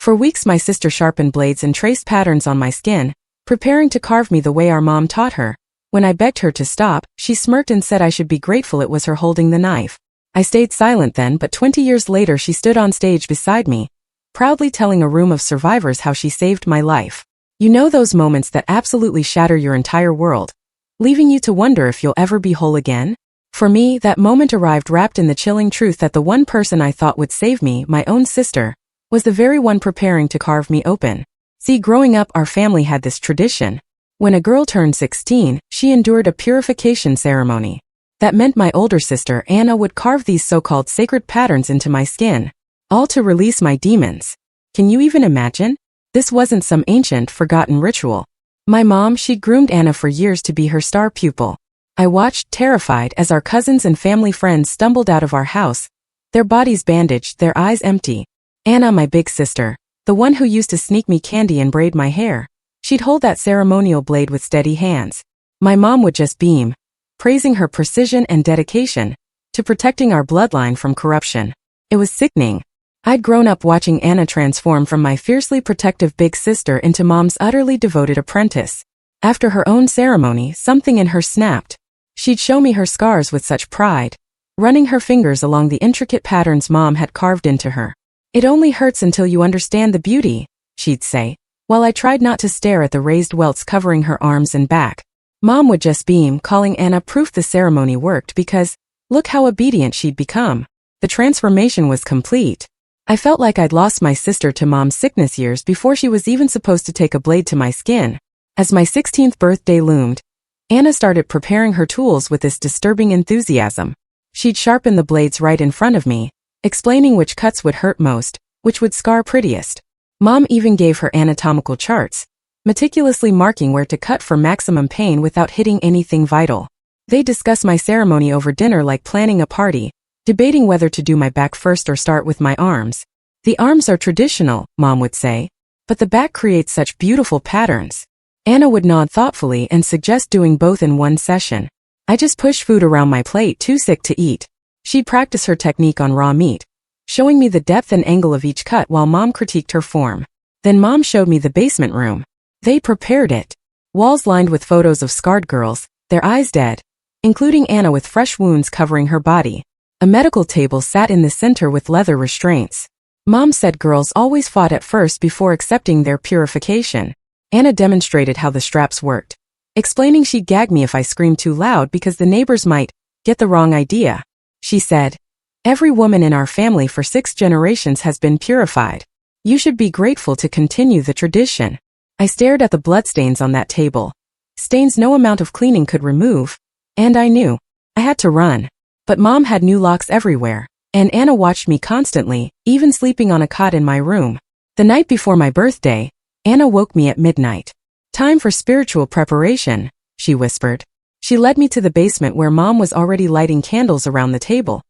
For weeks my sister sharpened blades and traced patterns on my skin, preparing to carve me the way our mom taught her. When I begged her to stop, she smirked and said I should be grateful it was her holding the knife. I stayed silent then, but 20 years later she stood on stage beside me, proudly telling a room of survivors how she saved my life. You know those moments that absolutely shatter your entire world, leaving you to wonder if you'll ever be whole again? For me, that moment arrived wrapped in the chilling truth that the one person I thought would save me, my own sister, was the very one preparing to carve me open. See, growing up, our family had this tradition. When a girl turned 16, she endured a purification ceremony. That meant my older sister, Anna, would carve these so-called sacred patterns into my skin, all to release my demons. Can you even imagine? This wasn't some ancient, forgotten ritual. My mom, she'd groomed Anna for years to be her star pupil. I watched, terrified, as our cousins and family friends stumbled out of our house, their bodies bandaged, their eyes empty. Anna, my big sister, the one who used to sneak me candy and braid my hair, she'd hold that ceremonial blade with steady hands. My mom would just beam, praising her precision and dedication to protecting our bloodline from corruption. It was sickening. I'd grown up watching Anna transform from my fiercely protective big sister into mom's utterly devoted apprentice. After her own ceremony, something in her snapped. She'd show me her scars with such pride, running her fingers along the intricate patterns mom had carved into her. It only hurts until you understand the beauty, she'd say, while I tried not to stare at the raised welts covering her arms and back. Mom would just beam, calling Anna proof the ceremony worked because, look how obedient she'd become. The transformation was complete. I felt like I'd lost my sister to mom's sickness years before she was even supposed to take a blade to my skin. As my 16th birthday loomed, Anna started preparing her tools with this disturbing enthusiasm. She'd sharpen the blades right in front of me, explaining which cuts would hurt most, which would scar prettiest. Mom even gave her anatomical charts, meticulously marking where to cut for maximum pain without hitting anything vital. They discuss my ceremony over dinner like planning a party, debating whether to do my back first or start with my arms. The arms are traditional, Mom would say, but the back creates such beautiful patterns. Anna would nod thoughtfully and suggest doing both in one session. I just pushed food around my plate, too sick to eat. She'd practice her technique on raw meat, showing me the depth and angle of each cut while Mom critiqued her form. Then Mom showed me the basement room. They prepared it. Walls lined with photos of scarred girls, their eyes dead, including Anna with fresh wounds covering her body. A medical table sat in the center with leather restraints. Mom said girls always fought at first before accepting their purification. Anna demonstrated how the straps worked, explaining she'd gag me if I screamed too loud because the neighbors might get the wrong idea. She said, "Every woman in our family for 6 generations has been purified. You should be grateful to continue the tradition." I stared at the bloodstains on that table, stains no amount of cleaning could remove, and I knew I had to run. But Mom had new locks everywhere, and Anna watched me constantly, even sleeping on a cot in my room. The night before my birthday, Anna woke me at midnight. "Time for spiritual preparation," she whispered. She led me to the basement where Mom was already lighting candles around the table,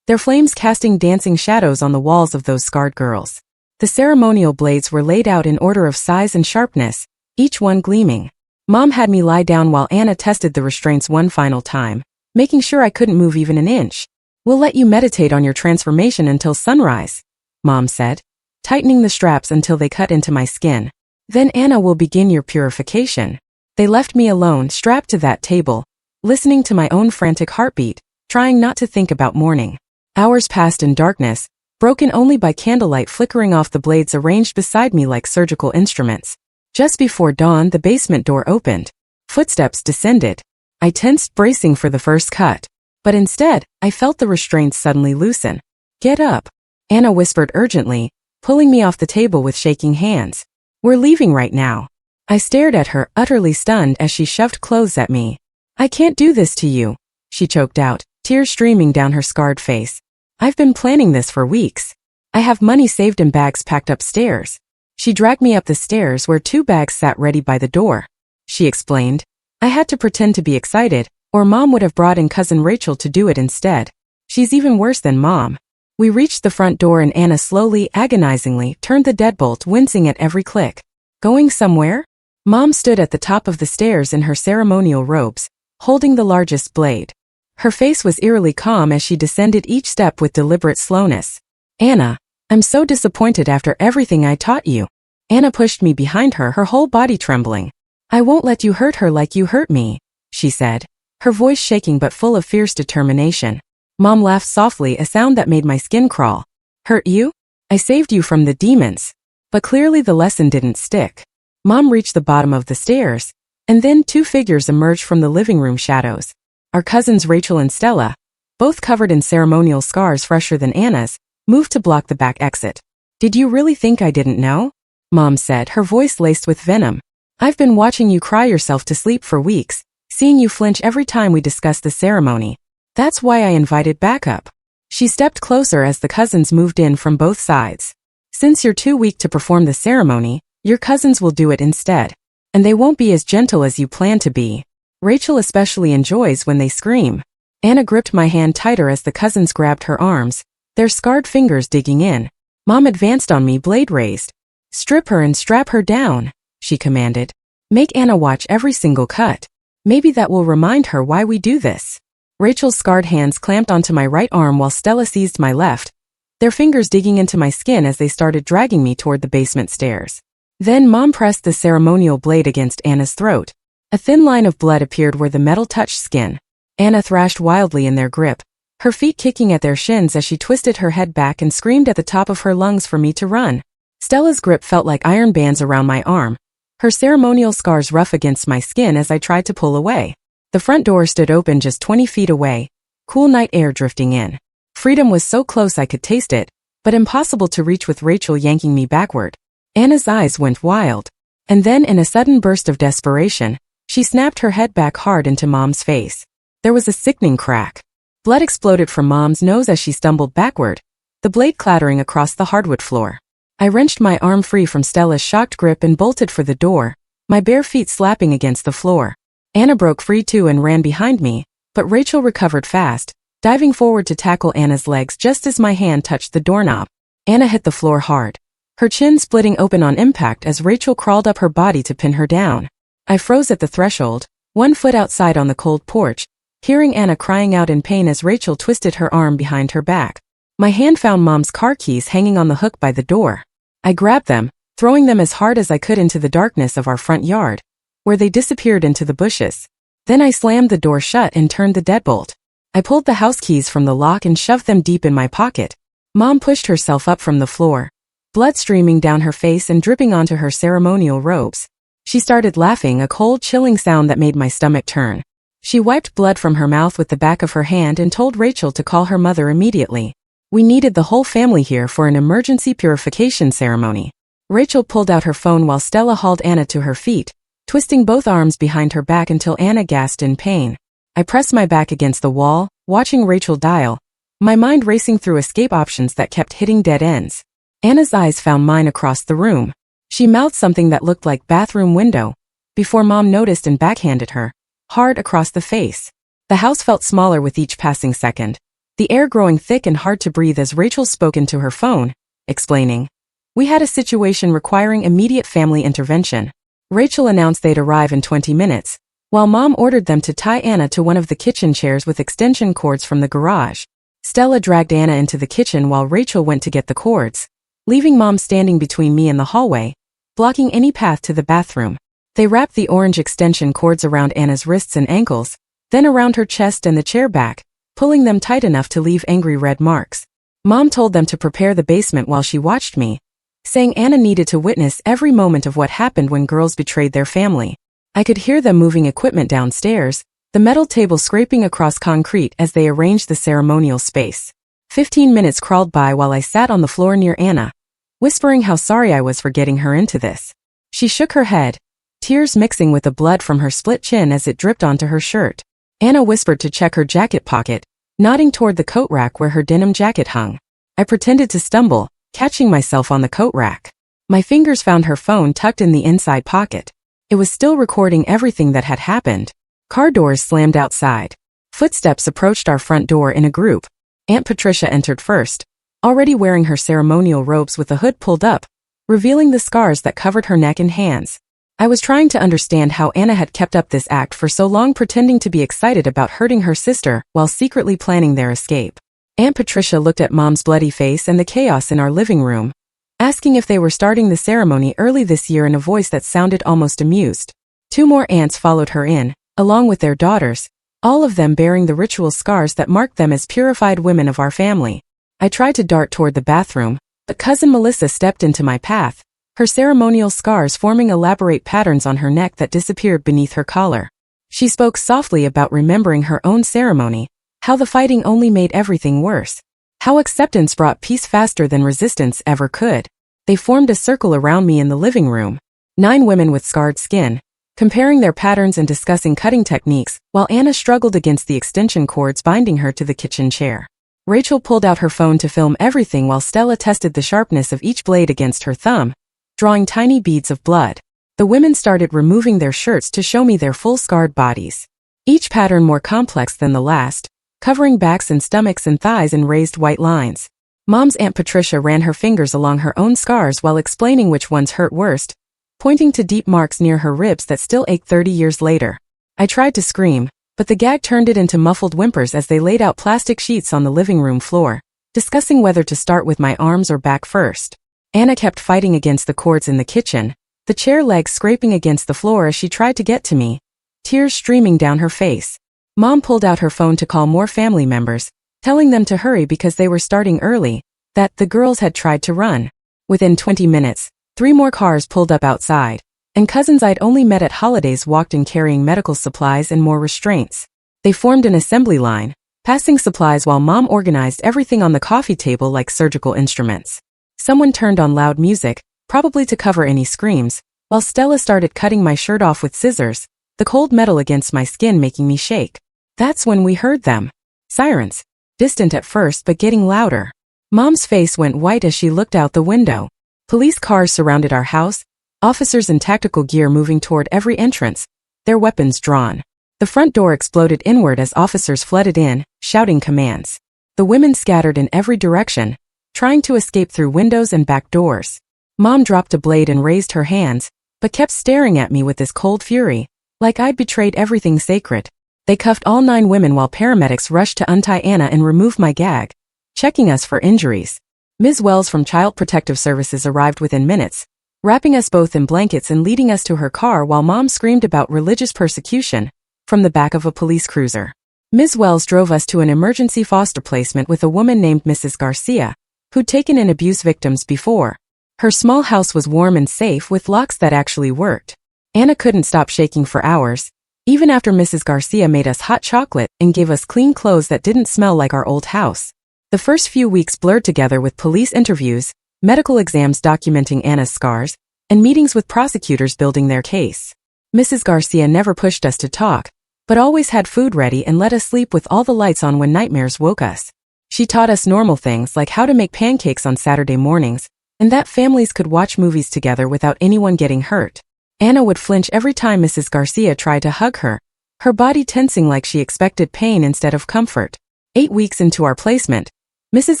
their flames casting dancing shadows on the walls of those scarred girls. The ceremonial blades were laid out in order of size and sharpness, each one gleaming. Mom had me lie down while Anna tested the restraints one final time, making sure I couldn't move even an inch. "We'll let you meditate on your transformation until sunrise," Mom said, tightening the straps until they cut into my skin. "Then Anna will begin your purification." They left me alone, strapped to that table, listening to my own frantic heartbeat, trying not to think about morning. Hours passed in darkness, broken only by candlelight flickering off the blades arranged beside me like surgical instruments. Just before dawn, the basement door opened. Footsteps descended. I tensed, bracing for the first cut. But instead, I felt the restraints suddenly loosen. "Get up," Anna whispered urgently, pulling me off the table with shaking hands. "We're leaving right now." I stared at her, utterly stunned as she shoved clothes at me. "I can't do this to you," she choked out, tears streaming down her scarred face. "I've been planning this for weeks. I have money saved in bags packed upstairs." She dragged me up the stairs where 2 bags sat ready by the door. She explained, "I had to pretend to be excited, or Mom would have brought in cousin Rachel to do it instead. She's even worse than Mom." We reached the front door and Anna slowly, agonizingly, turned the deadbolt, wincing at every click. "Going somewhere?" Mom stood at the top of the stairs in her ceremonial robes, holding the largest blade. Her face was eerily calm as she descended each step with deliberate slowness. "Anna, I'm so disappointed after everything I taught you. Anna pushed me behind her, her whole body trembling. I won't let you hurt her like you hurt me, she said, her voice shaking but full of fierce determination. Mom laughed softly, a sound that made my skin crawl. Hurt you? I saved you from the demons. But clearly the lesson didn't stick. Mom reached the bottom of the stairs, and then two figures emerged from the living room shadows. Our cousins Rachel and Stella, both covered in ceremonial scars fresher than Anna's, moved to block the back exit. Did you really think I didn't know? Mom said, her voice laced with venom. I've been watching you cry yourself to sleep for weeks, seeing you flinch every time we discuss the ceremony. That's why I invited backup. She stepped closer as the cousins moved in from both sides. Since you're too weak to perform the ceremony, your cousins will do it instead. And they won't be as gentle as you plan to be. Rachel especially enjoys when they scream. Anna gripped my hand tighter as the cousins grabbed her arms, their scarred fingers digging in. Mom advanced on me, blade raised. Strip her and strap her down, she commanded. Make Anna watch every single cut. Maybe that will remind her why we do this. Rachel's scarred hands clamped onto my right arm while Stella seized my left, their fingers digging into my skin as they started dragging me toward the basement stairs. Then Mom pressed the ceremonial blade against Anna's throat. A thin line of blood appeared where the metal touched skin. Anna thrashed wildly in their grip, her feet kicking at their shins as she twisted her head back and screamed at the top of her lungs for me to run. Stella's grip felt like iron bands around my arm, her ceremonial scars rough against my skin as I tried to pull away. The front door stood open just 20 feet away, cool night air drifting in. Freedom was so close I could taste it, but impossible to reach with Rachel yanking me backward. Anna's eyes went wild. And then in a sudden burst of desperation, she snapped her head back hard into Mom's face. There was a sickening crack. Blood exploded from Mom's nose as she stumbled backward, the blade clattering across the hardwood floor. I wrenched my arm free from Stella's shocked grip and bolted for the door, my bare feet slapping against the floor. Anna broke free too and ran behind me, but Rachel recovered fast, diving forward to tackle Anna's legs just as my hand touched the doorknob. Anna hit the floor hard, her chin splitting open on impact as Rachel crawled up her body to pin her down. I froze at the threshold, one foot outside on the cold porch, hearing Anna crying out in pain as Rachel twisted her arm behind her back. My hand found Mom's car keys hanging on the hook by the door. I grabbed them, throwing them as hard as I could into the darkness of our front yard, where they disappeared into the bushes. Then I slammed the door shut and turned the deadbolt. I pulled the house keys from the lock and shoved them deep in my pocket. Mom pushed herself up from the floor, blood streaming down her face and dripping onto her ceremonial robes. She started laughing, a cold, chilling sound that made my stomach turn. She wiped blood from her mouth with the back of her hand and told Rachel to call her mother immediately. We needed the whole family here for an emergency purification ceremony. Rachel pulled out her phone while Stella hauled Anna to her feet, twisting both arms behind her back until Anna gasped in pain. I pressed my back against the wall, watching Rachel dial, my mind racing through escape options that kept hitting dead ends. Anna's eyes found mine across the room. She mouthed something that looked like bathroom window, before Mom noticed and backhanded her, hard across the face. The house felt smaller with each passing second, the air growing thick and hard to breathe as Rachel spoke into her phone, explaining. We had a situation requiring immediate family intervention. Rachel announced they'd arrive in 20 minutes, while Mom ordered them to tie Anna to one of the kitchen chairs with extension cords from the garage. Stella dragged Anna into the kitchen while Rachel went to get the cords, leaving Mom standing between me and the hallway, blocking any path to the bathroom. They wrapped the orange extension cords around Anna's wrists and ankles, then around her chest and the chair back, pulling them tight enough to leave angry red marks. Mom told them to prepare the basement while she watched me, saying Anna needed to witness every moment of what happened when girls betrayed their family. I could hear them moving equipment downstairs, the metal table scraping across concrete as they arranged the ceremonial space. 15 minutes crawled by while I sat on the floor near Anna, whispering how sorry I was for getting her into this. She shook her head, tears mixing with the blood from her split chin as it dripped onto her shirt. Anna whispered to check her jacket pocket, nodding toward the coat rack where her denim jacket hung. I pretended to stumble, catching myself on the coat rack. My fingers found her phone tucked in the inside pocket. It was still recording everything that had happened. Car doors slammed outside. Footsteps approached our front door in a group. Aunt Patricia entered first, already wearing her ceremonial robes with the hood pulled up, revealing the scars that covered her neck and hands. I was trying to understand how Anna had kept up this act for so long, pretending to be excited about hurting her sister while secretly planning their escape. Aunt Patricia looked at Mom's bloody face and the chaos in our living room, asking if they were starting the ceremony early this year in a voice that sounded almost amused. 2 more aunts followed her in, along with their daughters, all of them bearing the ritual scars that marked them as purified women of our family. I tried to dart toward the bathroom, but Cousin Melissa stepped into my path, her ceremonial scars forming elaborate patterns on her neck that disappeared beneath her collar. She spoke softly about remembering her own ceremony, how the fighting only made everything worse, how acceptance brought peace faster than resistance ever could. They formed a circle around me in the living room, 9 women with scarred skin, comparing their patterns and discussing cutting techniques, while Anna struggled against the extension cords binding her to the kitchen chair. Rachel pulled out her phone to film everything while Stella tested the sharpness of each blade against her thumb, drawing tiny beads of blood. The women started removing their shirts to show me their full scarred bodies, each pattern more complex than the last, covering backs and stomachs and thighs in raised white lines. Mom's Aunt Patricia ran her fingers along her own scars while explaining which ones hurt worst, pointing to deep marks near her ribs that still ache 30 years later. I tried to scream, but the gag turned it into muffled whimpers as they laid out plastic sheets on the living room floor, discussing whether to start with my arms or back first. Anna kept fighting against the cords in the kitchen, the chair legs scraping against the floor as she tried to get to me, tears streaming down her face. Mom pulled out her phone to call more family members, telling them to hurry because they were starting early, that the girls had tried to run. Within 20 minutes, 3 more cars pulled up outside, and cousins I'd only met at holidays walked in carrying medical supplies and more restraints. They formed an assembly line, passing supplies while Mom organized everything on the coffee table like surgical instruments. Someone turned on loud music, probably to cover any screams, while Stella started cutting my shirt off with scissors, the cold metal against my skin making me shake. That's when we heard them. Sirens. Distant at first but getting louder. Mom's face went white as she looked out the window. Police cars surrounded our house, officers in tactical gear moving toward every entrance, their weapons drawn. The front door exploded inward as officers flooded in, shouting commands. The women scattered in every direction, trying to escape through windows and back doors. Mom dropped a blade and raised her hands, but kept staring at me with this cold fury, like I'd betrayed everything sacred. They cuffed all 9 women while paramedics rushed to untie Anna and remove my gag, checking us for injuries. Ms. Wells from Child Protective Services arrived within minutes, wrapping us both in blankets and leading us to her car while Mom screamed about religious persecution from the back of a police cruiser. Ms. Wells drove us to an emergency foster placement with a woman named Mrs. Garcia, who'd taken in abuse victims before. Her small house was warm and safe with locks that actually worked. Anna couldn't stop shaking for hours, even after Mrs. Garcia made us hot chocolate and gave us clean clothes that didn't smell like our old house. The first few weeks blurred together with police interviews, medical exams documenting Anna's scars, and meetings with prosecutors building their case. Mrs. Garcia never pushed us to talk, but always had food ready and let us sleep with all the lights on when nightmares woke us. She taught us normal things like how to make pancakes on Saturday mornings, and that families could watch movies together without anyone getting hurt. Anna would flinch every time Mrs. Garcia tried to hug her, her body tensing like she expected pain instead of comfort. 8 weeks into our placement, Mrs.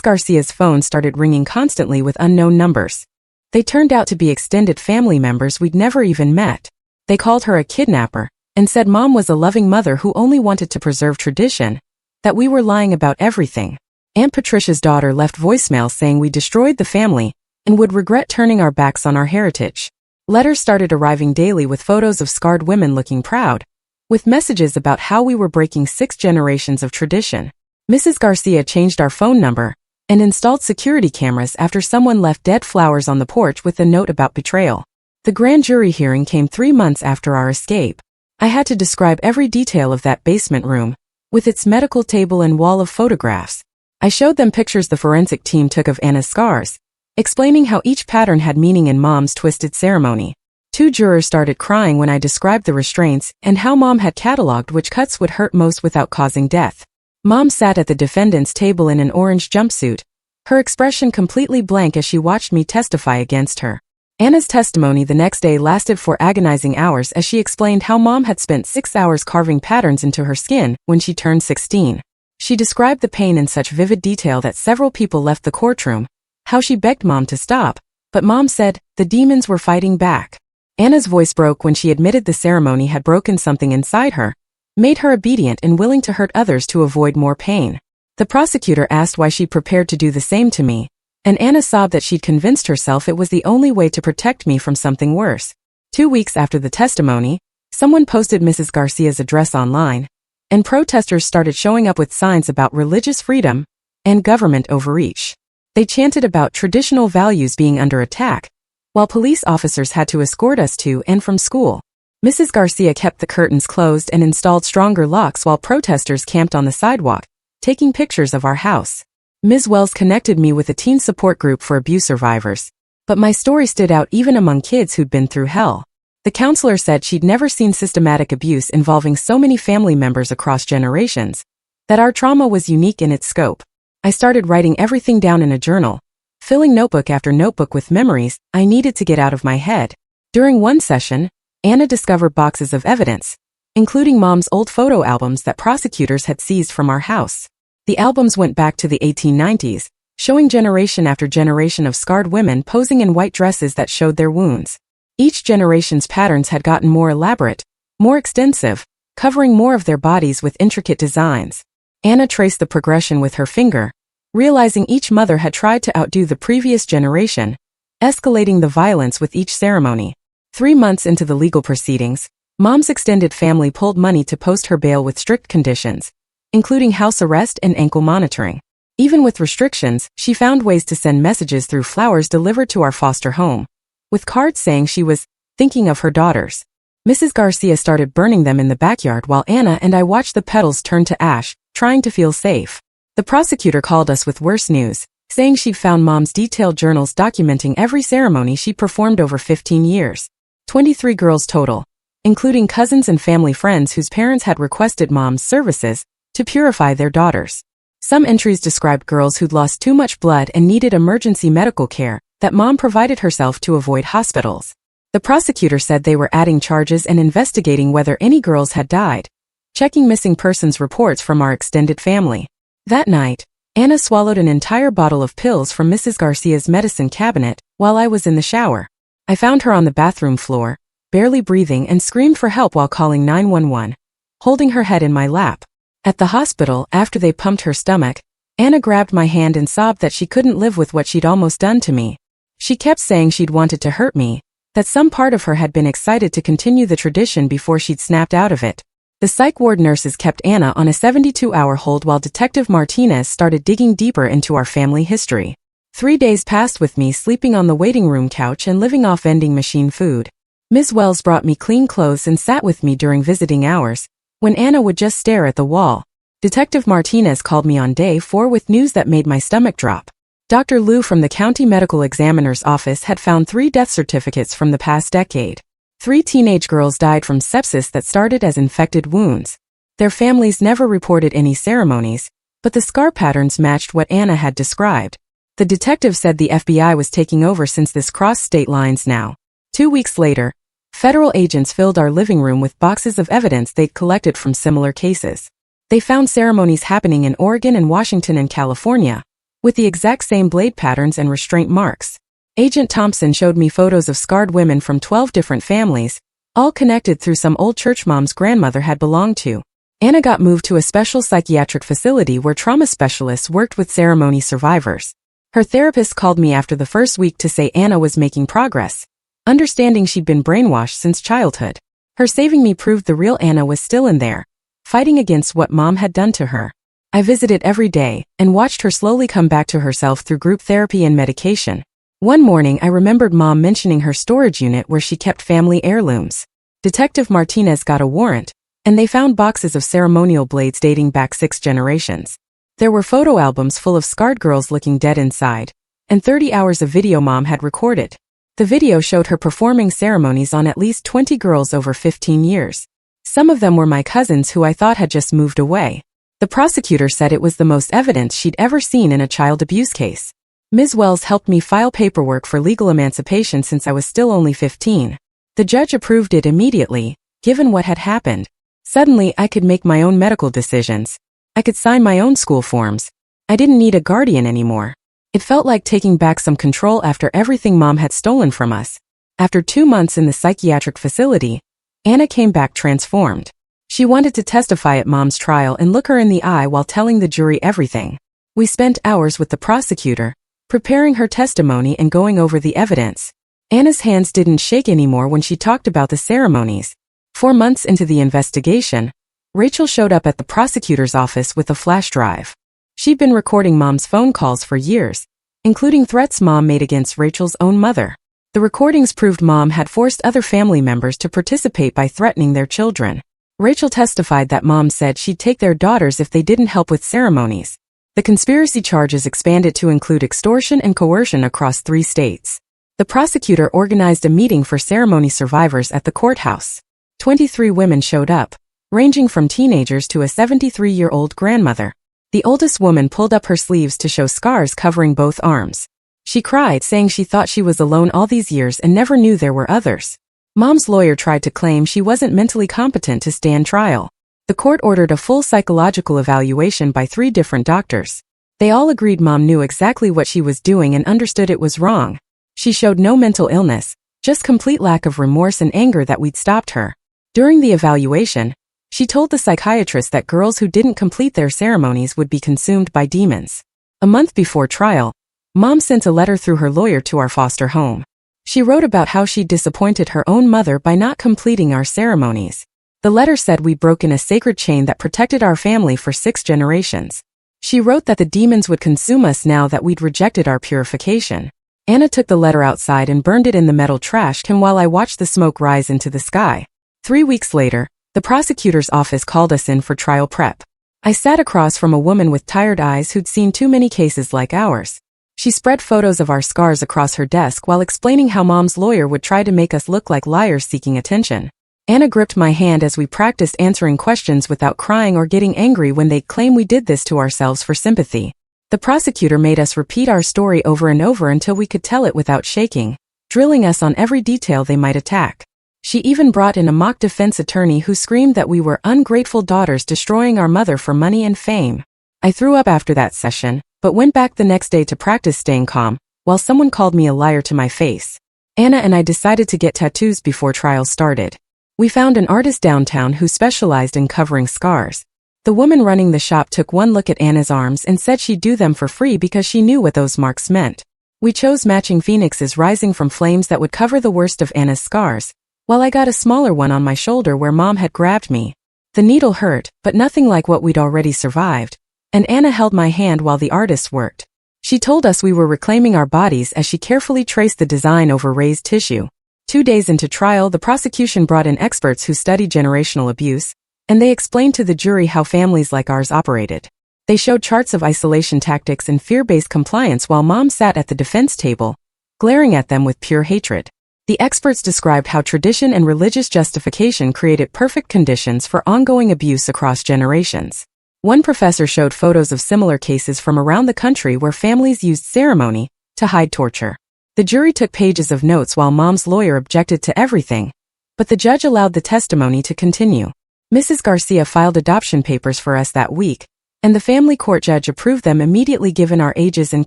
Garcia's phone started ringing constantly with unknown numbers. They turned out to be extended family members we'd never even met. They called her a kidnapper, and said Mom was a loving mother who only wanted to preserve tradition, that we were lying about everything. Aunt Patricia's daughter left voicemails saying we destroyed the family, and would regret turning our backs on our heritage. Letters started arriving daily with photos of scarred women looking proud, with messages about how we were breaking 6 generations of tradition. Mrs. Garcia changed our phone number and installed security cameras after someone left dead flowers on the porch with a note about betrayal. The grand jury hearing came 3 months after our escape. I had to describe every detail of that basement room, with its medical table and wall of photographs. I showed them pictures the forensic team took of Anna's scars, explaining how each pattern had meaning in Mom's twisted ceremony. 2 jurors started crying when I described the restraints and how Mom had cataloged which cuts would hurt most without causing death. Mom sat at the defendant's table in an orange jumpsuit, her expression completely blank as she watched me testify against her. Anna's testimony the next day lasted for agonizing hours as she explained how Mom had spent 6 hours carving patterns into her skin when she turned 16. She described the pain in such vivid detail that several people left the courtroom, how she begged Mom to stop, but Mom said the demons were fighting back. Anna's voice broke when she admitted the ceremony had broken something inside her, made her obedient and willing to hurt others to avoid more pain. The prosecutor asked why she'd prepared to do the same to me, and Anna sobbed that she'd convinced herself it was the only way to protect me from something worse. 2 weeks after the testimony, someone posted Mrs. Garcia's address online, and protesters started showing up with signs about religious freedom and government overreach. They chanted about traditional values being under attack, while police officers had to escort us to and from school. Mrs. Garcia kept the curtains closed and installed stronger locks while protesters camped on the sidewalk, taking pictures of our house. Ms. Wells connected me with a teen support group for abuse survivors, but my story stood out even among kids who'd been through hell. The counselor said she'd never seen systematic abuse involving so many family members across generations, that our trauma was unique in its scope. I started writing everything down in a journal, filling notebook after notebook with memories I needed to get out of my head. During one session, Anna discovered boxes of evidence, including Mom's old photo albums that prosecutors had seized from our house. The albums went back to the 1890s, showing generation after generation of scarred women posing in white dresses that showed their wounds. Each generation's patterns had gotten more elaborate, more extensive, covering more of their bodies with intricate designs. Anna traced the progression with her finger, realizing each mother had tried to outdo the previous generation, escalating the violence with each ceremony. 3 months into the legal proceedings, Mom's extended family pulled money to post her bail with strict conditions, including house arrest and ankle monitoring. Even with restrictions, she found ways to send messages through flowers delivered to our foster home, with cards saying she was thinking of her daughters. Mrs. Garcia started burning them in the backyard while Anna and I watched the petals turn to ash, trying to feel safe. The prosecutor called us with worse news, saying she'd found Mom's detailed journals documenting every ceremony she performed over 15 years. 23 girls total, including cousins and family friends whose parents had requested Mom's services to purify their daughters. Some entries described girls who'd lost too much blood and needed emergency medical care that Mom provided herself to avoid hospitals. The prosecutor said they were adding charges and investigating whether any girls had died, checking missing persons reports from our extended family. That night, Anna swallowed an entire bottle of pills from Mrs. Garcia's medicine cabinet while I was in the shower. I found her on the bathroom floor, barely breathing, and screamed for help while calling 911, holding her head in my lap. At the hospital, after they pumped her stomach, Anna grabbed my hand and sobbed that she couldn't live with what she'd almost done to me. She kept saying she'd wanted to hurt me, that some part of her had been excited to continue the tradition before she'd snapped out of it. The psych ward nurses kept Anna on a 72-hour hold while Detective Martinez started digging deeper into our family history. 3 days passed with me sleeping on the waiting room couch and living off vending machine food. Ms. Wells brought me clean clothes and sat with me during visiting hours, when Anna would just stare at the wall. Detective Martinez called me on day 4 with news that made my stomach drop. Dr. Liu from the county medical examiner's office had found 3 death certificates from the past decade. 3 teenage girls died from sepsis that started as infected wounds. Their families never reported any ceremonies, but the scar patterns matched what Anna had described. The detective said the FBI was taking over since this crossed state lines now. 2 weeks later, federal agents filled our living room with boxes of evidence they'd collected from similar cases. They found ceremonies happening in Oregon and Washington and California, with the exact same blade patterns and restraint marks. Agent Thompson showed me photos of scarred women from 12 different families, all connected through some old church Mom's grandmother had belonged to. Anna got moved to a special psychiatric facility where trauma specialists worked with ceremony survivors. Her therapist called me after the first week to say Anna was making progress, understanding she'd been brainwashed since childhood. Her saving me proved the real Anna was still in there, fighting against what Mom had done to her. I visited every day and watched her slowly come back to herself through group therapy and medication. One morning I remembered Mom mentioning her storage unit where she kept family heirlooms. Detective Martinez got a warrant, and they found boxes of ceremonial blades dating back 6 generations. There were photo albums full of scarred girls looking dead inside, and 30 hours of video Mom had recorded. The video showed her performing ceremonies on at least 20 girls over 15 years. Some of them were my cousins who I thought had just moved away. The prosecutor said it was the most evidence she'd ever seen in a child abuse case. Ms. Wells helped me file paperwork for legal emancipation since I was still only 15. The judge approved it immediately, given what had happened. Suddenly, I could make my own medical decisions. I could sign my own school forms. I didn't need a guardian anymore. It felt like taking back some control after everything Mom had stolen from us. After 2 months in the psychiatric facility, Anna came back transformed. She wanted to testify at Mom's trial and look her in the eye while telling the jury everything. We spent hours with the prosecutor, preparing her testimony and going over the evidence. Anna's hands didn't shake anymore when she talked about the ceremonies. 4 months into the investigation, Rachel showed up at the prosecutor's office with a flash drive. She'd been recording Mom's phone calls for years, including threats Mom made against Rachel's own mother. The recordings proved Mom had forced other family members to participate by threatening their children. Rachel testified that Mom said she'd take their daughters if they didn't help with ceremonies. The conspiracy charges expanded to include extortion and coercion across 3 states. The prosecutor organized a meeting for ceremony survivors at the courthouse. 23 women showed up, ranging from teenagers to a 73-year-old grandmother. The oldest woman pulled up her sleeves to show scars covering both arms. She cried, saying she thought she was alone all these years and never knew there were others. Mom's lawyer tried to claim she wasn't mentally competent to stand trial. The court ordered a full psychological evaluation by 3 different doctors. They all agreed Mom knew exactly what she was doing and understood it was wrong. She showed no mental illness, just complete lack of remorse and anger that we'd stopped her. During the evaluation, she told the psychiatrist that girls who didn't complete their ceremonies would be consumed by demons. A month before trial, Mom sent a letter through her lawyer to our foster home. She wrote about how she'd disappointed her own mother by not completing our ceremonies. The letter said we'd broken a sacred chain that protected our family for 6 generations. She wrote that the demons would consume us now that we'd rejected our purification. Anna took the letter outside and burned it in the metal trash can while I watched the smoke rise into the sky. 3 weeks later, the prosecutor's office called us in for trial prep. I sat across from a woman with tired eyes who'd seen too many cases like ours. She spread photos of our scars across her desk while explaining how Mom's lawyer would try to make us look like liars seeking attention. Anna gripped my hand as we practiced answering questions without crying or getting angry when they'd claim we did this to ourselves for sympathy. The prosecutor made us repeat our story over and over until we could tell it without shaking, drilling us on every detail they might attack. She even brought in a mock defense attorney who screamed that we were ungrateful daughters destroying our mother for money and fame. I threw up after that session, but went back the next day to practice staying calm, while someone called me a liar to my face. Anna and I decided to get tattoos before trial started. We found an artist downtown who specialized in covering scars. The woman running the shop took one look at Anna's arms and said she'd do them for free because she knew what those marks meant. We chose matching phoenixes rising from flames that would cover the worst of Anna's scars, while I got a smaller one on my shoulder where Mom had grabbed me. The needle hurt, but nothing like what we'd already survived, and Anna held my hand while the artist worked. She told us we were reclaiming our bodies as she carefully traced the design over raised tissue. 2 days into trial, the prosecution brought in experts who studied generational abuse, and they explained to the jury how families like ours operated. They showed charts of isolation tactics and fear-based compliance while Mom sat at the defense table, glaring at them with pure hatred. The experts described how tradition and religious justification created perfect conditions for ongoing abuse across generations. One professor showed photos of similar cases from around the country where families used ceremony to hide torture. The jury took pages of notes while Mom's lawyer objected to everything, but the judge allowed the testimony to continue. Mrs. Garcia filed adoption papers for us that week, and the family court judge approved them immediately given our ages and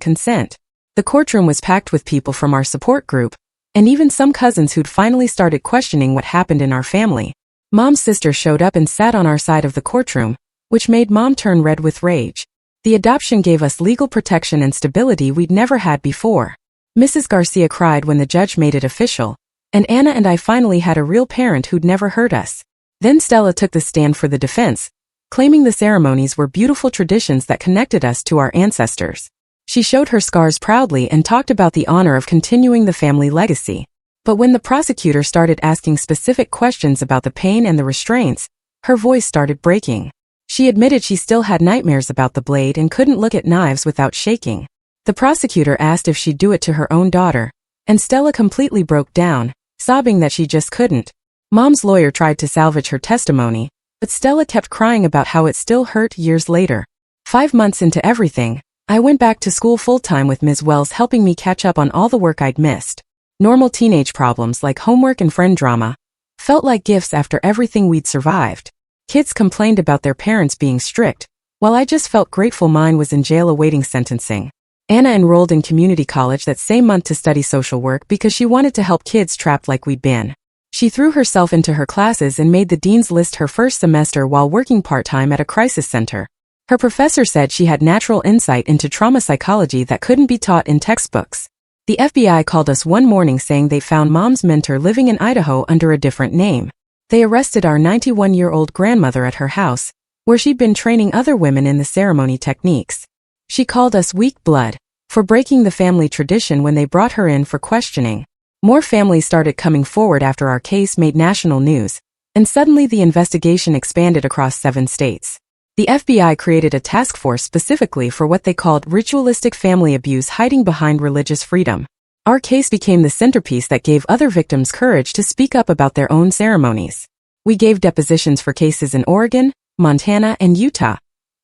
consent. The courtroom was packed with people from our support group, and even some cousins who'd finally started questioning what happened in our family. Mom's sister showed up and sat on our side of the courtroom, which made Mom turn red with rage. The adoption gave us legal protection and stability we'd never had before. Mrs. Garcia cried when the judge made it official, and Anna and I finally had a real parent who'd never hurt us. Then Stella took the stand for the defense, claiming the ceremonies were beautiful traditions that connected us to our ancestors. She showed her scars proudly and talked about the honor of continuing the family legacy. But when the prosecutor started asking specific questions about the pain and the restraints, her voice started breaking. She admitted she still had nightmares about the blade and couldn't look at knives without shaking. The prosecutor asked if she'd do it to her own daughter, and Stella completely broke down, sobbing that she just couldn't. Mom's lawyer tried to salvage her testimony, but Stella kept crying about how it still hurt years later. 5 months into everything, I went back to school full-time with Ms. Wells helping me catch up on all the work I'd missed. Normal teenage problems like homework and friend drama felt like gifts after everything we'd survived. Kids complained about their parents being strict, while I just felt grateful mine was in jail awaiting sentencing. Anna enrolled in community college that same month to study social work because she wanted to help kids trapped like we'd been. She threw herself into her classes and made the dean's list her first semester while working part-time at a crisis center. Her professor said she had natural insight into trauma psychology that couldn't be taught in textbooks. The FBI called us one morning saying they found Mom's mentor living in Idaho under a different name. They arrested our 91-year-old grandmother at her house, where she'd been training other women in the ceremony techniques. She called us weak blood for breaking the family tradition when they brought her in for questioning. More families started coming forward after our case made national news, and suddenly the investigation expanded across 7 states. The FBI created a task force specifically for what they called ritualistic family abuse hiding behind religious freedom. Our case became the centerpiece that gave other victims courage to speak up about their own ceremonies. We gave depositions for cases in Oregon, Montana, and Utah,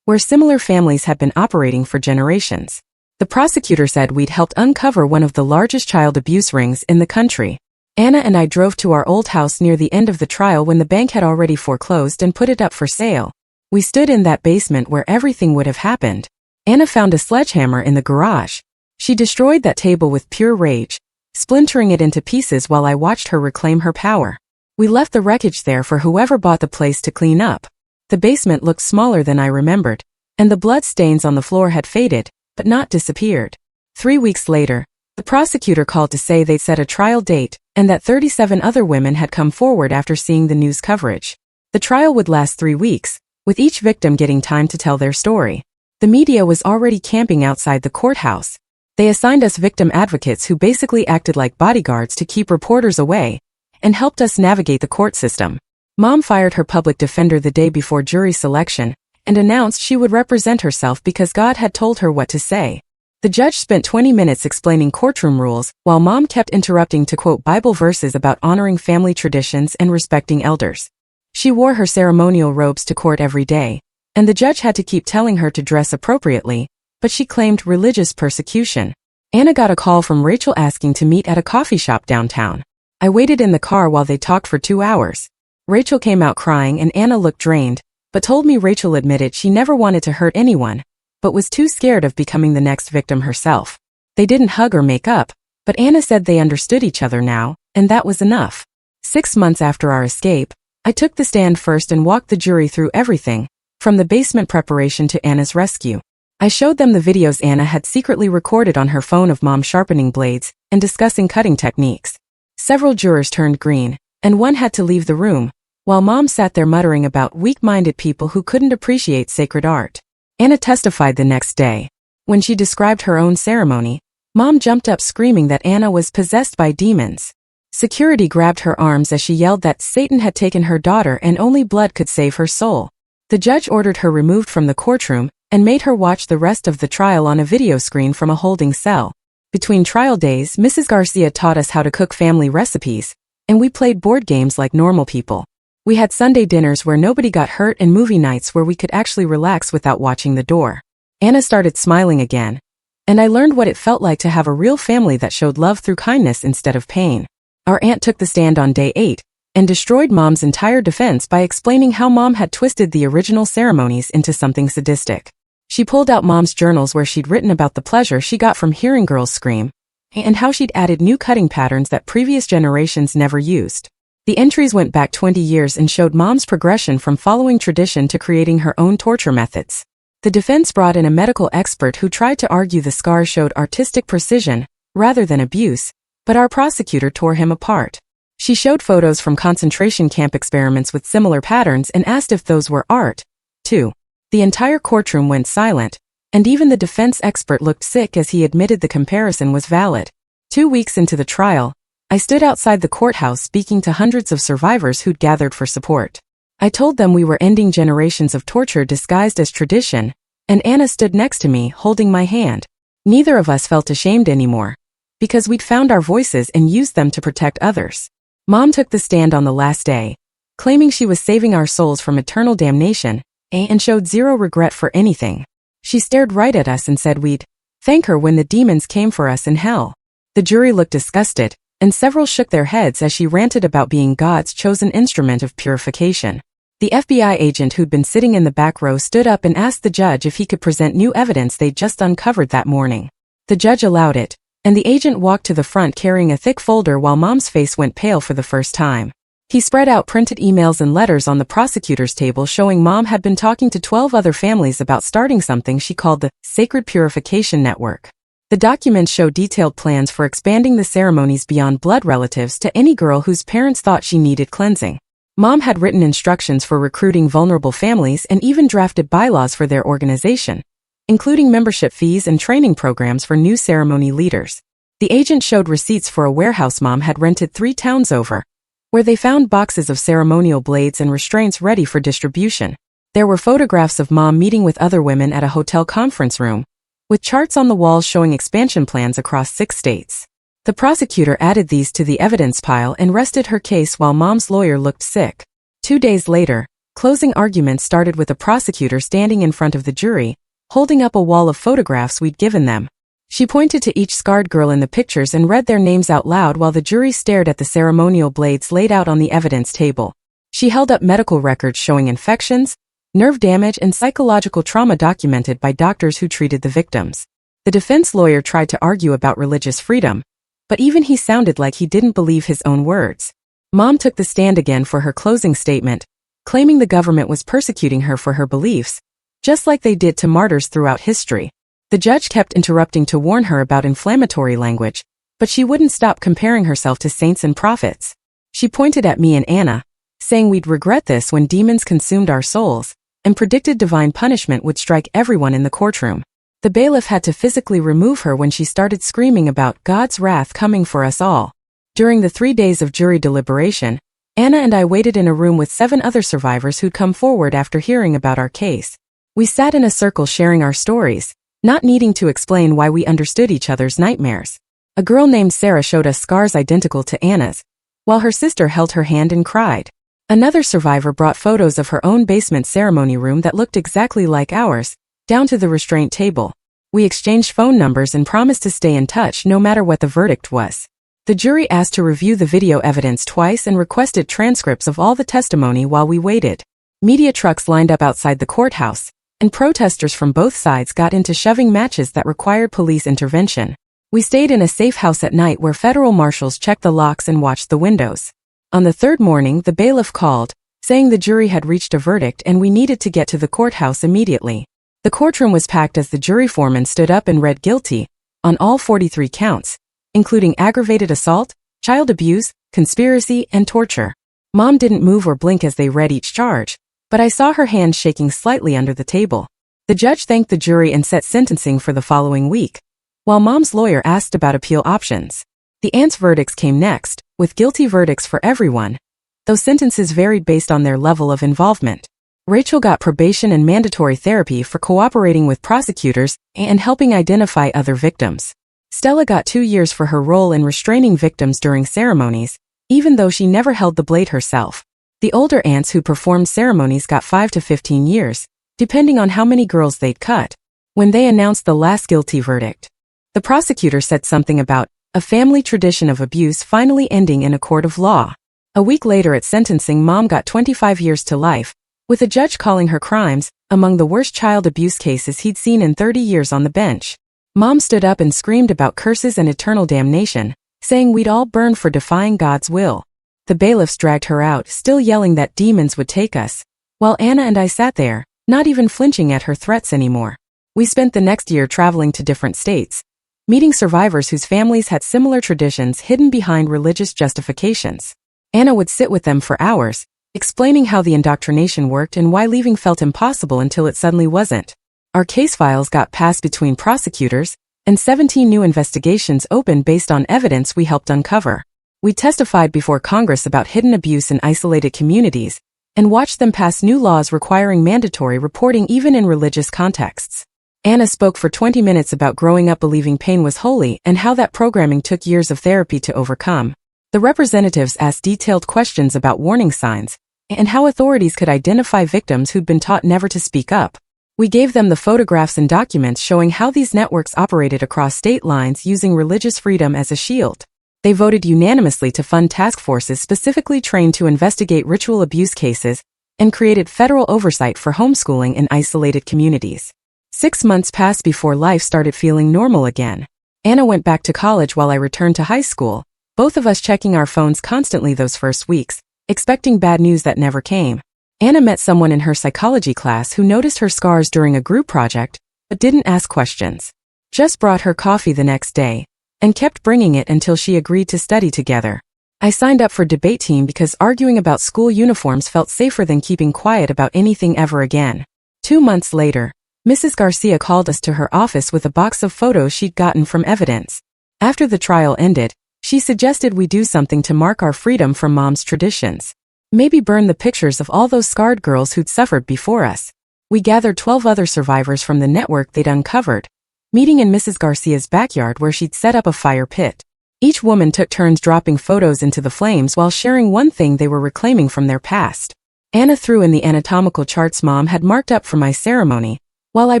where similar families had been operating for generations. The prosecutor said we'd helped uncover one of the largest child abuse rings in the country. Anna and I drove to our old house near the end of the trial when the bank had already foreclosed and put it up for sale. We stood in that basement where everything would have happened. Anna found a sledgehammer in the garage. She destroyed that table with pure rage, splintering it into pieces while I watched her reclaim her power. We left the wreckage there for whoever bought the place to clean up. The basement looked smaller than I remembered, and the blood stains on the floor had faded, but not disappeared. 3 weeks later, the prosecutor called to say they'd set a trial date, and that 37 other women had come forward after seeing the news coverage. The trial would last 3 weeks, with each victim getting time to tell their story. The media was already camping outside the courthouse. They assigned us victim advocates who basically acted like bodyguards to keep reporters away, and helped us navigate the court system. Mom fired her public defender the day before jury selection, and announced she would represent herself because God had told her what to say. The judge spent 20 minutes explaining courtroom rules, while Mom kept interrupting to quote Bible verses about honoring family traditions and respecting elders. She wore her ceremonial robes to court every day, and the judge had to keep telling her to dress appropriately, but she claimed religious persecution. Anna got a call from Rachel asking to meet at a coffee shop downtown. I waited in the car while they talked for 2 hours. Rachel came out crying and Anna looked drained, but told me Rachel admitted she never wanted to hurt anyone, but was too scared of becoming the next victim herself. They didn't hug or make up, but Anna said they understood each other now, and that was enough. 6 months after our escape, I took the stand first and walked the jury through everything, from the basement preparation to Anna's rescue. I showed them the videos Anna had secretly recorded on her phone of Mom sharpening blades and discussing cutting techniques. Several jurors turned green, and one had to leave the room, while Mom sat there muttering about weak-minded people who couldn't appreciate sacred art. Anna testified the next day. When she described her own ceremony, Mom jumped up screaming that Anna was possessed by demons. Security grabbed her arms as she yelled that Satan had taken her daughter and only blood could save her soul. The judge ordered her removed from the courtroom and made her watch the rest of the trial on a video screen from a holding cell. Between trial days, Mrs. Garcia taught us how to cook family recipes, and we played board games like normal people. We had Sunday dinners where nobody got hurt and movie nights where we could actually relax without watching the door. Anna started smiling again, and I learned what it felt like to have a real family that showed love through kindness instead of pain. Our aunt took the stand on day 8 and destroyed Mom's entire defense by explaining how Mom had twisted the original ceremonies into something sadistic. She pulled out Mom's journals where she'd written about the pleasure she got from hearing girls scream, and how she'd added new cutting patterns that previous generations never used. The entries went back 20 years and showed Mom's progression from following tradition to creating her own torture methods. The defense brought in a medical expert who tried to argue the scars showed artistic precision, rather than abuse, but our prosecutor tore him apart. She showed photos from concentration camp experiments with similar patterns and asked if those were art, too. The entire courtroom went silent, and even the defense expert looked sick as he admitted the comparison was valid. 2 weeks into the trial, I stood outside the courthouse speaking to hundreds of survivors who'd gathered for support. I told them we were ending generations of torture disguised as tradition, and Anna stood next to me holding my hand. Neither of us felt ashamed anymore, because we'd found our voices and used them to protect others. Mom took the stand on the last day, claiming she was saving our souls from eternal damnation, and showed zero regret for anything. She stared right at us and said we'd thank her when the demons came for us in hell. The jury looked disgusted, and several shook their heads as she ranted about being God's chosen instrument of purification. The FBI agent who'd been sitting in the back row stood up and asked the judge if he could present new evidence they'd just uncovered that morning. The judge allowed it, and the agent walked to the front carrying a thick folder while Mom's face went pale for the first time. He spread out printed emails and letters on the prosecutor's table showing Mom had been talking to 12 other families about starting something she called the Sacred Purification Network. The documents show detailed plans for expanding the ceremonies beyond blood relatives to any girl whose parents thought she needed cleansing. Mom had written instructions for recruiting vulnerable families and even drafted bylaws for their organization, including membership fees and training programs for new ceremony leaders. The agent showed receipts for a warehouse Mom had rented 3 towns over, where they found boxes of ceremonial blades and restraints ready for distribution. There were photographs of Mom meeting with other women at a hotel conference room, with charts on the walls showing expansion plans across 6 states. The prosecutor added these to the evidence pile and rested her case while Mom's lawyer looked sick. 2 days later, closing arguments started with the prosecutor standing in front of the jury, holding up a wall of photographs we'd given them. She pointed to each scarred girl in the pictures and read their names out loud while the jury stared at the ceremonial blades laid out on the evidence table. She held up medical records showing infections, nerve damage, and psychological trauma documented by doctors who treated the victims. The defense lawyer tried to argue about religious freedom, but even he sounded like he didn't believe his own words. Mom took the stand again for her closing statement, claiming the government was persecuting her for her beliefs, just like they did to martyrs throughout history. The judge kept interrupting to warn her about inflammatory language, but she wouldn't stop comparing herself to saints and prophets. She pointed at me and Anna, saying we'd regret this when demons consumed our souls, and predicted divine punishment would strike everyone in the courtroom. The bailiff had to physically remove her when she started screaming about God's wrath coming for us all. During the 3 days of jury deliberation, Anna and I waited in a room with 7 other survivors who'd come forward after hearing about our case. We sat in a circle sharing our stories, not needing to explain why we understood each other's nightmares. A girl named Sarah showed us scars identical to Anna's, while her sister held her hand and cried. Another survivor brought photos of her own basement ceremony room that looked exactly like ours, down to the restraint table. We exchanged phone numbers and promised to stay in touch no matter what the verdict was. The jury asked to review the video evidence twice and requested transcripts of all the testimony while we waited. Media trucks lined up outside the courthouse, and protesters from both sides got into shoving matches that required police intervention. We stayed in a safe house at night where federal marshals checked the locks and watched the windows. On the 3rd morning, the bailiff called, saying the jury had reached a verdict and we needed to get to the courthouse immediately. The courtroom was packed as the jury foreman stood up and read guilty on all 43 counts, including aggravated assault, child abuse, conspiracy, and torture. Mom didn't move or blink as they read each charge, but I saw her hand shaking slightly under the table. The judge thanked the jury and set sentencing for the following week, while Mom's lawyer asked about appeal options. The aunt's verdicts came next, with guilty verdicts for everyone, though sentences varied based on their level of involvement. Rachel got probation and mandatory therapy for cooperating with prosecutors and helping identify other victims. Stella got 2 years for her role in restraining victims during ceremonies, even though she never held the blade herself. The older aunts who performed ceremonies got 5 to 15 years, depending on how many girls they'd cut. When they announced the last guilty verdict, the prosecutor said something about a family tradition of abuse finally ending in a court of law. A week later at sentencing, Mom got 25 years to life, with a judge calling her crimes among the worst child abuse cases he'd seen in 30 years on the bench. Mom stood up and screamed about curses and eternal damnation, saying we'd all burn for defying God's will. The bailiffs dragged her out, still yelling that demons would take us, while Anna and I sat there, not even flinching at her threats anymore. We spent the next year traveling to different states, meeting survivors whose families had similar traditions hidden behind religious justifications. Anna would sit with them for hours, explaining how the indoctrination worked and why leaving felt impossible until it suddenly wasn't. Our case files got passed between prosecutors, and 17 new investigations opened based on evidence we helped uncover. We testified before Congress about hidden abuse in isolated communities, and watched them pass new laws requiring mandatory reporting even in religious contexts. Anna spoke for 20 minutes about growing up believing pain was holy and how that programming took years of therapy to overcome. The representatives asked detailed questions about warning signs, and how authorities could identify victims who'd been taught never to speak up. We gave them the photographs and documents showing how these networks operated across state lines using religious freedom as a shield. They voted unanimously to fund task forces specifically trained to investigate ritual abuse cases, and created federal oversight for homeschooling in isolated communities. 6 months passed before life started feeling normal again. Anna went back to college while I returned to high school, both of us checking our phones constantly those first weeks, expecting bad news that never came. Anna met someone in her psychology class who noticed her scars during a group project, but didn't ask questions. Just brought her coffee the next day, and kept bringing it until she agreed to study together. I signed up for debate team because arguing about school uniforms felt safer than keeping quiet about anything ever again. 2 months later, Mrs. Garcia called us to her office with a box of photos she'd gotten from evidence. After the trial ended, she suggested we do something to mark our freedom from Mom's traditions. Maybe burn the pictures of all those scarred girls who'd suffered before us. We gathered 12 other survivors from the network they'd uncovered, meeting in Mrs. Garcia's backyard where she'd set up a fire pit. Each woman took turns dropping photos into the flames while sharing one thing they were reclaiming from their past. Anna threw in the anatomical charts Mom had marked up for my ceremony, while I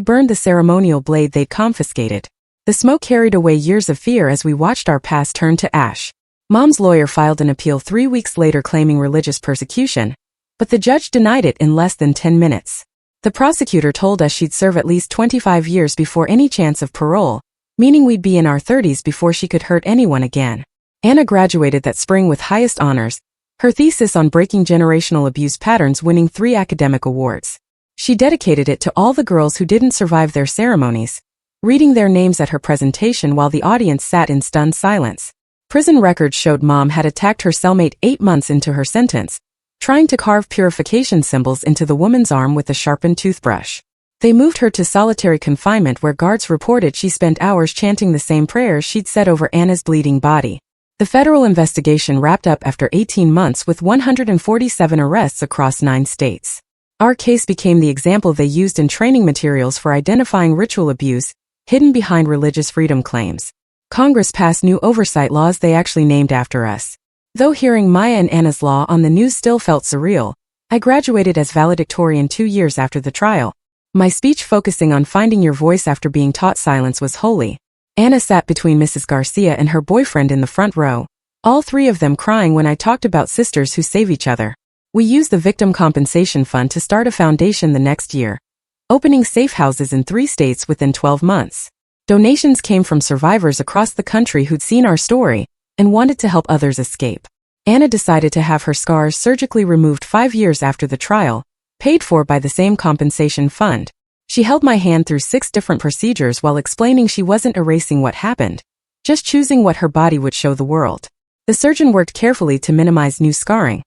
burned the ceremonial blade they'd confiscated. The smoke carried away years of fear as we watched our past turn to ash. Mom's lawyer filed an appeal 3 weeks later claiming religious persecution, but the judge denied it in less than 10 minutes. The prosecutor told us she'd serve at least 25 years before any chance of parole, meaning we'd be in our 30s before she could hurt anyone again. Anna graduated that spring with highest honors, her thesis on breaking generational abuse patterns winning 3 academic awards. She dedicated it to all the girls who didn't survive their ceremonies, reading their names at her presentation while the audience sat in stunned silence. Prison records showed Mom had attacked her cellmate 8 months into her sentence, trying to carve purification symbols into the woman's arm with a sharpened toothbrush. They moved her to solitary confinement where guards reported she spent hours chanting the same prayers she'd said over Anna's bleeding body. The federal investigation wrapped up after 18 months with 147 arrests across 9 states. Our case became the example they used in training materials for identifying ritual abuse, hidden behind religious freedom claims. Congress passed new oversight laws they actually named after us. Though hearing Maya and Anna's law on the news still felt surreal, I graduated as valedictorian 2 years after the trial. My speech focusing on finding your voice after being taught silence was holy. Anna sat between Mrs. Garcia and her boyfriend in the front row, all 3 of them crying when I talked about sisters who save each other. We used the Victim Compensation Fund to start a foundation the next year, opening safe houses in 3 states within 12 months. Donations came from survivors across the country who'd seen our story and wanted to help others escape. Anna decided to have her scars surgically removed 5 years after the trial, paid for by the same compensation fund. She held my hand through 6 different procedures while explaining she wasn't erasing what happened, just choosing what her body would show the world. The surgeon worked carefully to minimize new scarring,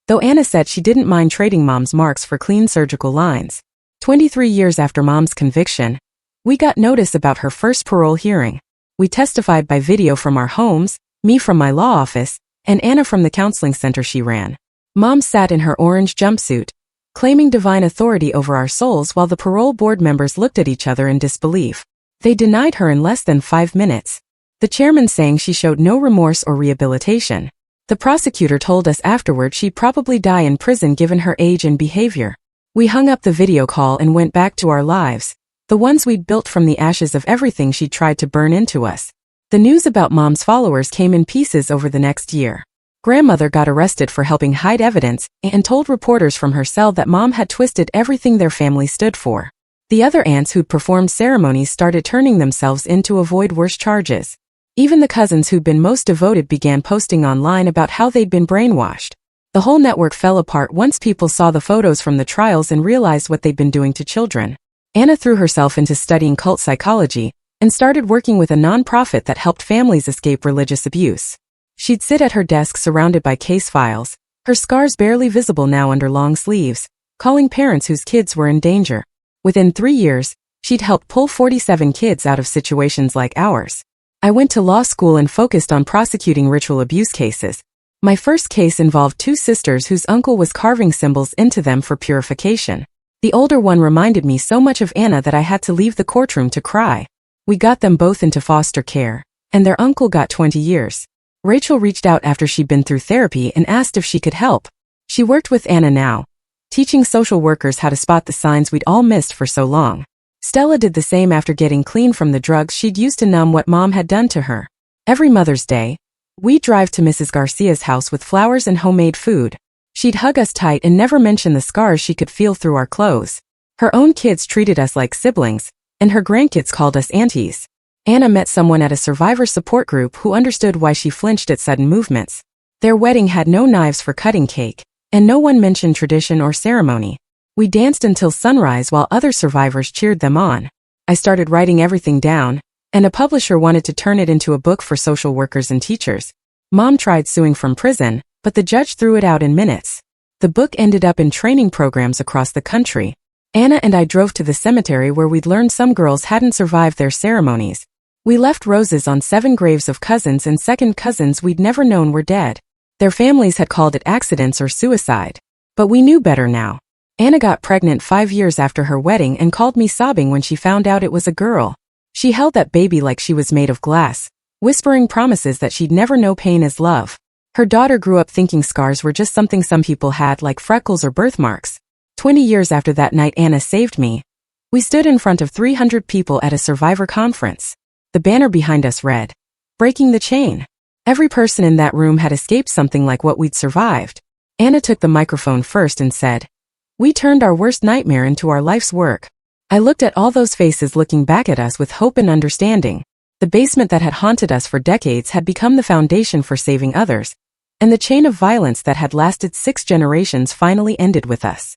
though Anna said she didn't mind trading Mom's marks for clean surgical lines. 23 years after Mom's conviction, we got notice about her first parole hearing. We testified by video from our homes, me from my law office, and Anna from the counseling center she ran. Mom sat in her orange jumpsuit, claiming divine authority over our souls while the parole board members looked at each other in disbelief. They denied her in less than 5 minutes, the chairman saying she showed no remorse or rehabilitation. The prosecutor told us afterward she'd probably die in prison given her age and behavior. We hung up the video call and went back to our lives, the ones we'd built from the ashes of everything she'd tried to burn into us. The news about Mom's followers came in pieces over the next year. Grandmother got arrested for helping hide evidence and told reporters from her cell that Mom had twisted everything their family stood for. The other aunts who'd performed ceremonies started turning themselves in to avoid worse charges. Even the cousins who'd been most devoted began posting online about how they'd been brainwashed. The whole network fell apart once people saw the photos from the trials and realized what they'd been doing to children. Anna threw herself into studying cult psychology and started working with a nonprofit that helped families escape religious abuse. She'd sit at her desk surrounded by case files, her scars barely visible now under long sleeves, calling parents whose kids were in danger. Within 3 years, she'd helped pull 47 kids out of situations like ours. I went to law school and focused on prosecuting ritual abuse cases. My first case involved 2 sisters whose uncle was carving symbols into them for purification. The older one reminded me so much of Anna that I had to leave the courtroom to cry. We got them both into foster care, and their uncle got 20 years. Rachel reached out after she'd been through therapy and asked if she could help. She worked with Anna now, teaching social workers how to spot the signs we'd all missed for so long. Stella did the same after getting clean from the drugs she'd used to numb what Mom had done to her. Every Mother's Day, we'd drive to Mrs. Garcia's house with flowers and homemade food. She'd hug us tight and never mention the scars she could feel through our clothes. Her own kids treated us like siblings, and her grandkids called us aunties. Anna met someone at a survivor support group who understood why she flinched at sudden movements. Their wedding had no knives for cutting cake, and no one mentioned tradition or ceremony. We danced until sunrise while other survivors cheered them on. I started writing everything down, and a publisher wanted to turn it into a book for social workers and teachers. Mom tried suing from prison, but the judge threw it out in minutes. The book ended up in training programs across the country. Anna and I drove to the cemetery where we'd learned some girls hadn't survived their ceremonies. We left roses on 7 graves of cousins and second cousins we'd never known were dead. Their families had called it accidents or suicide. But we knew better now. Anna got pregnant 5 years after her wedding and called me sobbing when she found out it was a girl. She held that baby like she was made of glass, whispering promises that she'd never know pain as love. Her daughter grew up thinking scars were just something some people had, like freckles or birthmarks. 20 years after that night Anna saved me. We stood in front of 300 people at a survivor conference. The banner behind us read, "Breaking the Chain." Every person in that room had escaped something like what we'd survived. Anna took the microphone first and said, "We turned our worst nightmare into our life's work." I looked at all those faces looking back at us with hope and understanding. The basement that had haunted us for decades had become the foundation for saving others, and the chain of violence that had lasted 6 generations finally ended with us.